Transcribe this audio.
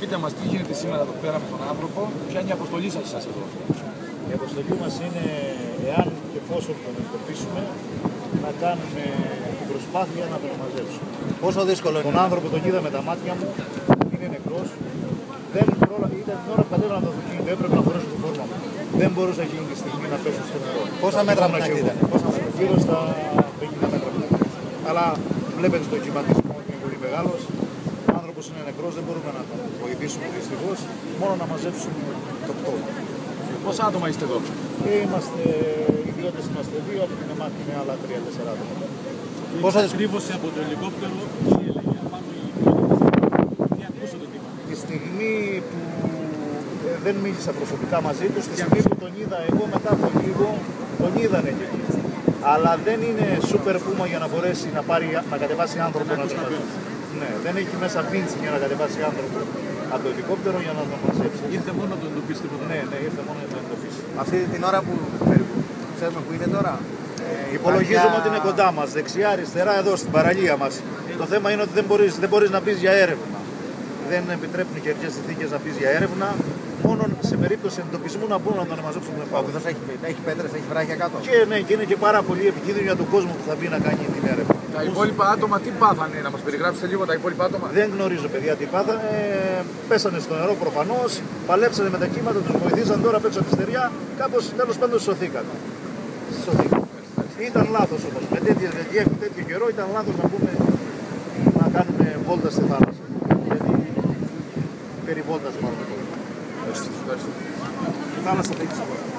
πείτε μας τι γίνεται σήμερα εδώ πέρα με τον άνθρωπο, ποια είναι η αποστολή σας εδώ? Η αποστολή μας είναι, εάν και εφόσον τον εντοπίσουμε, να κάνουμε την προσπάθεια να τον μαζέψουμε. Πόσο δύσκολο είναι? Τον άνθρωπο τον είδα με τα μάτια μου, είναι νεκρός. Δεν πρόλαβε, ήταν την ώρα που κατέβαινα το αυτοκίνητο, έπρεπε να φορέσω το φόρμα μου. Δεν μπορούσα εκείνη τη στιγμή να πέσω στο νερό. Πόσα μέτρα από ήταν? Γύρω στα 50 μέτρα. Αλλά βλέπετε το κυματισμό είναι πολύ μεγάλος. Ο άνθρωπος είναι νεκρός, δεν μπορούμε να τον βοηθήσουμε δυστυχώς, μόνο να μαζέψουμε το πτώμα. Πόσα άτομα είστε εδώ? Είμαστε ιδιώτες, είμαστε δύο, από την ΕΜΑΤ είναι άλλα 3-4 άτομα. Πόσα Κρύβωσε από το ελικόπτερο, τι έλεγε απάνω η υπηρεσία. Τι ακούσατε τι? Τη στιγμή που δεν μίλησα προσωπικά μαζί του, τη στιγμή που τον είδα εγώ μετά από λίγο, τον είδανε και εκεί. Αλλά δεν είναι super πούμα για να μπορέσει να κατεβάσει άνθρωπο να τον μαζέψει. Ναι, δεν έχει μέσα βίντσι για να κατεβάσει άνθρωπο από το ελικόπτερο για να τον μαζέψει. Ήρθε μόνο να τον εντοπίσει τίποτα. Ναι, ήρθε μόνο να τον εντοπίσει. Αυτή την ώρα που περίπου ξέρουμε που είναι τώρα. Υπολογίζουμε ότι είναι κοντά μας, δεξιά, αριστερά, εδώ στην παραλία μας. Το θέμα είναι ότι δεν μπορείς να πεις για έρευνα. Δεν επιτρέπουν οι καιρικές συνθήκες να πεις για έρευνα. Μόνο σε περίπτωση εντοπισμού να μπορούν να τον μαζέψουν με Ο βυθός έχει πέτρες, έχει βράχια κάτω. Και ναι, και είναι και πάρα πολύ επικίνδυνο για τον κόσμο που θα μπει να κάνει την έρευνα. Τα υπόλοιπα άτομα τι πάθανε, να μας περιγράψετε λίγο τα υπόλοιπα άτομα? Δεν γνωρίζω παιδιά τι πάθανε, πέσανε στο νερό προφανώς, παλέψανε με τα κύματα, τους βοηθήσαν τώρα πέξω από τη στεριά, κάπως τέλος πάντων σωθήκαν. Ήταν λάθος όμως, με τέτοιο καιρό ήταν λάθος να πούμε να κάνουμε βόλτα στη θάλασσα. Γιατί περιβόλτας μάλλον. Ευχαριστώ. Η θάλασσα θα έχει